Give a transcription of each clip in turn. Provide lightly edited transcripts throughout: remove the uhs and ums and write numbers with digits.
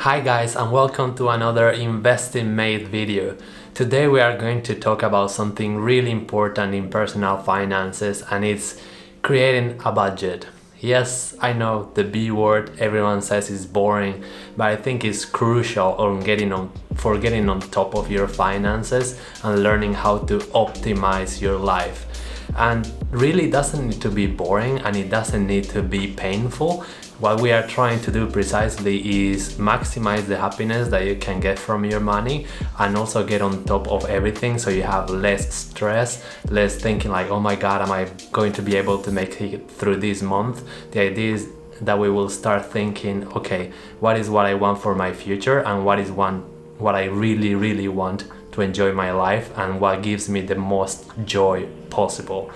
Hi guys, and welcome to another Investing Made video. Today we are going to talk about something really important in personal finances, and it's creating a budget. Yes, I know the B word, everyone says it's boring, but I think it's crucial for getting on top of your finances and learning how to optimize your life. And really it doesn't need to be boring, and it doesn't need to be painful. What we are trying to do precisely is maximize the happiness that you can get from your money, and also get on top of everything so you have less stress, less thinking like, oh my god, am I going to be able to make it through this month? The idea is that we will start thinking, okay, what is what I want for my future, and what I really want to enjoy my life, and what gives me the most joy possible.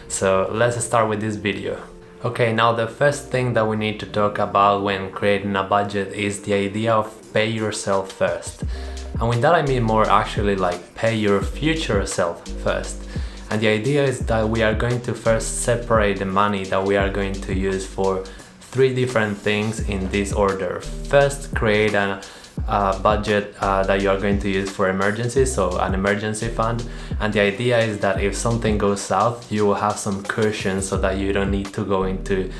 So let's start with this video. Okay, now the first thing that we need to talk about when creating a budget is the idea of pay yourself first. And with that I mean more actually like pay your future self first. And the idea is that we are going to first separate the money that we are going to use for three different things in this order. First, create a budget that you are going to use for emergencies, so an emergency fund. And the idea is that if something goes south, you will have some cushion so that you don't need to go into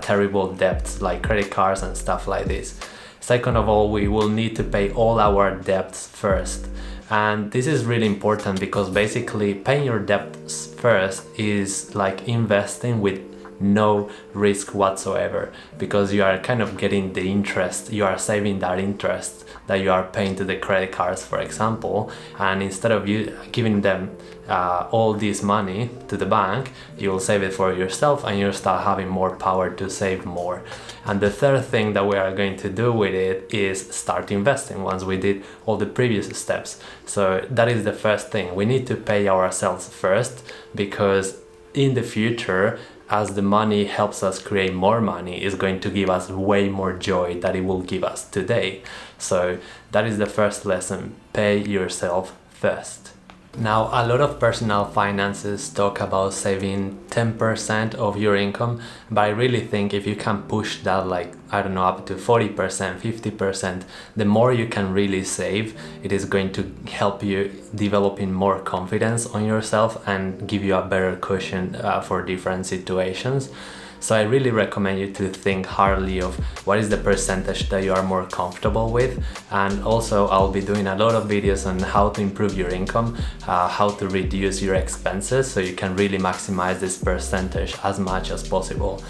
terrible debts like credit cards and stuff like this. Second of all, we will need to pay all our debts first. And this is really important because basically paying your debts first is like investing with no risk whatsoever, because you are kind of getting the interest, you are saving that interest that you are paying to the credit cards, for example, and instead of you giving them all this money to the bank, you will save it for yourself, and you'll start having more power to save more. And the third thing that we are going to do with it is start investing once we did all the previous steps. So that is the first thing. We need to pay ourselves first, because in the future, as the money helps us create more money, is going to give us way more joy than it will give us today. So that is the first lesson: pay yourself first. Now, a lot of personal finances talk about saving 10% of your income, but I really think if you can push that, like, I don't know, up to 40%, 50%, the more you can really save, it is going to help you developing more confidence on yourself and give you a better cushion for different situations. So I really recommend you to think hardly of what is the percentage that you are more comfortable with. And also I'll be doing a lot of videos on how to improve your income, how to reduce your expenses, so you can really maximize this percentage as much as possible.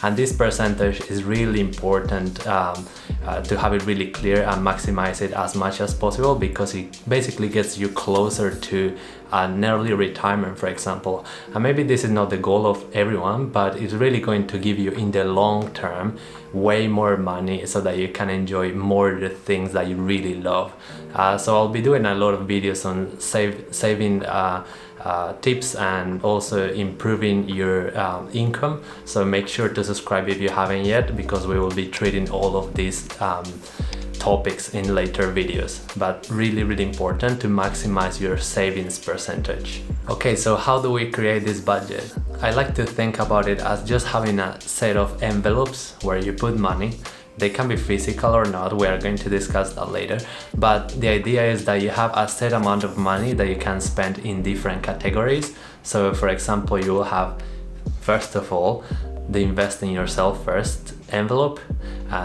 And this percentage is really important to have it really clear and maximize it as much as possible, because it basically gets you closer to an early retirement, for example. And maybe this is not the goal of everyone, but it's really going to give you in the long term way more money so that you can enjoy more the things that you really love. So I'll be doing a lot of videos on saving tips and also improving your income. So make sure to subscribe if you haven't yet, because we will be treating all of these topics in later videos, but really important to maximize your savings percentage. Okay, so how do we create this budget? I like to think about it as just having a set of envelopes where you put money. They can be physical or not, we are going to discuss that later, but the idea is that you have a set amount of money that you can spend in different categories. So for example, you will have, first of all, the invest in yourself first envelope.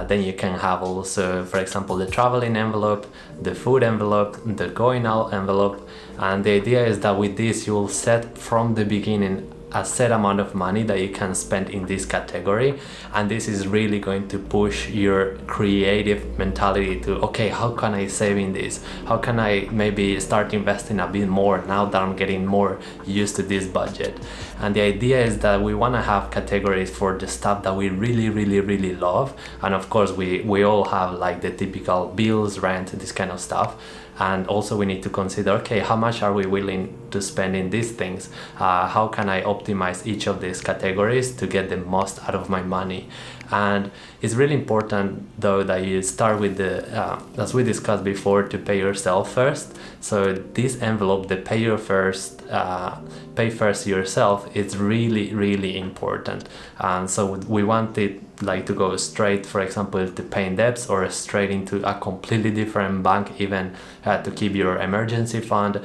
Then you can have also, for example, the traveling envelope, the food envelope, the going out envelope. And the idea is that with this you will set from the beginning a set amount of money that you can spend in this category, and this is really going to push your creative mentality to, okay, how can I save in this? How can I maybe start investing a bit more now that I'm getting more used to this budget? And the idea is that we want to have categories for the stuff that we really love, and of course we all have like the typical bills, rent, this kind of stuff. And also we need to consider, okay, how much are we willing to spend in these things? How can I optimize each of these categories to get the most out of my money? And it's really important though that you start with the, as we discussed before, to pay yourself first. So this envelope, the pay your first pay first yourself, it's really important. And so we want it like to go straight, for example, to paying debts, or straight into a completely different bank, even to keep your emergency fund.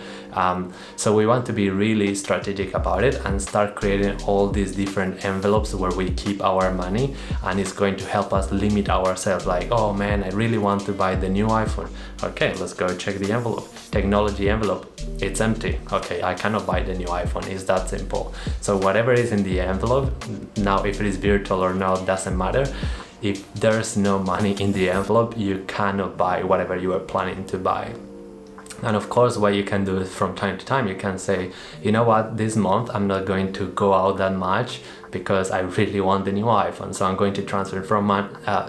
So we want to be really strategic about it and start creating all these different envelopes where we keep our money, and it's going to help us limit ourselves. Like, oh man, I really want to buy the new iPhone. Okay, let's go check the envelope. Technology envelope, it's empty. Okay, I cannot buy the new iPhone. It's that simple. So whatever is in the envelope, now if it is virtual or not, doesn't matter. If there's no money in the envelope, you cannot buy whatever you are planning to buy. And of course, what you can do is from time to time, you can say, you know what, this month I'm not going to go out that much because I really want the new iPhone. So I'm going to transfer from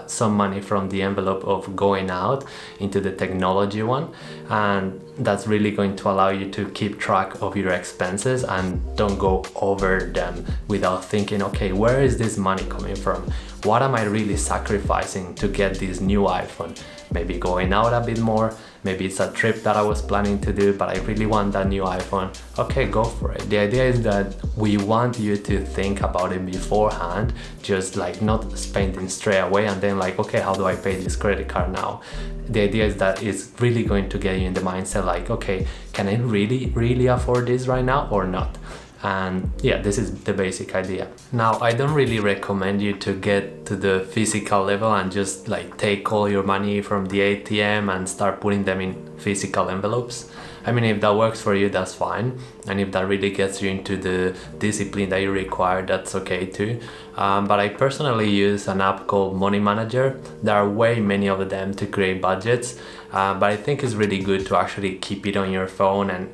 some money from the envelope of going out into the technology one. And that's really going to allow you to keep track of your expenses and don't go over them without thinking, okay, where is this money coming from? What am I really sacrificing to get this new iPhone? Maybe going out a bit more, maybe it's a trip that I was planning to do, but I really want that new iPhone. Okay, go for it. The idea is that we want you to think about it beforehand, just like not spending straight away and then like, okay, how do I pay this credit card now? The idea is that it's really going to get you in the mindset like, okay, can I really afford this right now or not? And yeah, this is the basic idea. Now, I don't really recommend you to get to the physical level and just like take all your money from the ATM and start putting them in physical envelopes. I mean, if that works for you, that's fine. And if that really gets you into the discipline that you require, that's okay too. But I personally use an app called Money Manager. There are way many of them to create budgets. But I think it's really good to actually keep it on your phone and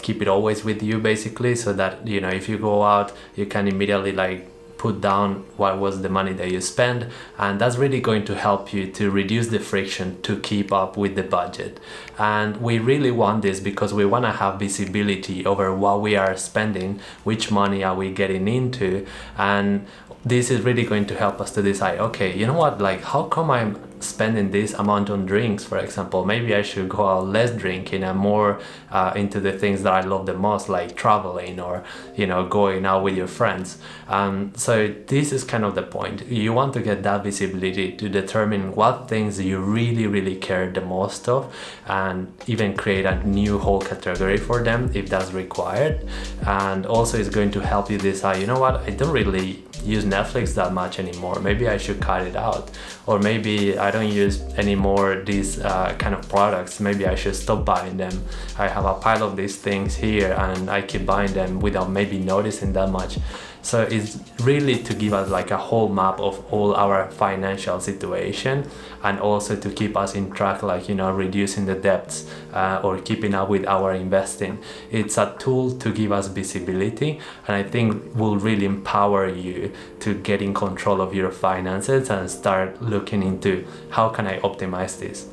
keep it always with you, basically, so that, you know, if you go out, you can immediately like put down what was the money that you spend, and that's really going to help you to reduce the friction to keep up with the budget. And we really want this because we want to have visibility over what we are spending, which money are we getting into, and this is really going to help us to decide, okay, you know what, like, how come I'm spending this amount on drinks, for example? Maybe I should go out less drinking and more into the things that I love the most, like traveling or, you know, going out with your friends. So this is kind of the point. You want to get that visibility to determine what things you really care the most of, and even create a new whole category for them if that's required. And also it's going to help you decide, you know what, I don't really use Netflix that much anymore. Maybe I should cut it out. Or maybe I don't use anymore these kind of products. Maybe I should stop buying them. I have a pile of these things here and I keep buying them without maybe noticing that much. So it's really to give us like a whole map of all our financial situation, and also to keep us in track, like, you know, reducing the debts or keeping up with our investing. It's a tool to give us visibility, and I think will really empower you to get in control of your finances and start looking into how can I optimize this.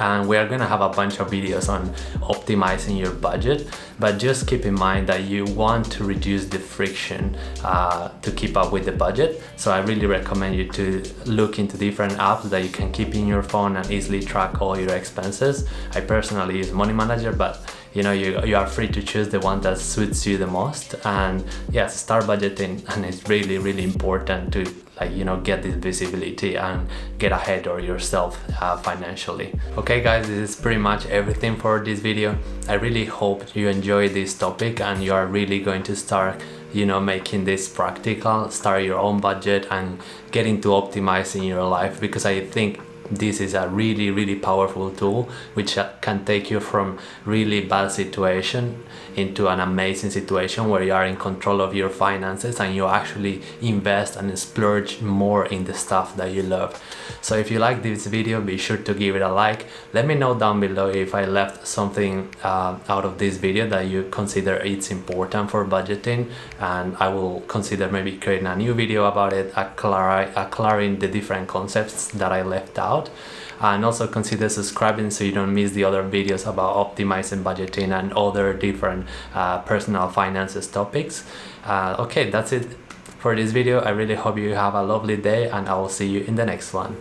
And we are going to have a bunch of videos on optimizing your budget, but just keep in mind that you want to reduce the friction to keep up with the budget. So I really recommend you to look into different apps that you can keep in your phone and easily track all your expenses. I personally use Money Manager, but you know, you are free to choose the one that suits you the most. And yes, start budgeting, and it's really important to, like, you know, get this visibility and get ahead of yourself financially. Okay guys, this is pretty much everything for this video. I really hope you enjoy this topic and you are really going to start, you know, making this practical, start your own budget and get into optimizing your life, because I think this is a really powerful tool which can take you from really bad situation into an amazing situation where you are in control of your finances and you actually invest and splurge more in the stuff that you love. So if you like this video, be sure to give it a like. Let me know down below if I left something out of this video that you consider it's important for budgeting, and I will consider maybe creating a new video about it, acquiring the different concepts that I left out. And also consider subscribing so you don't miss the other videos about optimizing budgeting and other different personal finances topics. Okay, that's it for this video. I really hope you have a lovely day, and I will see you in the next one.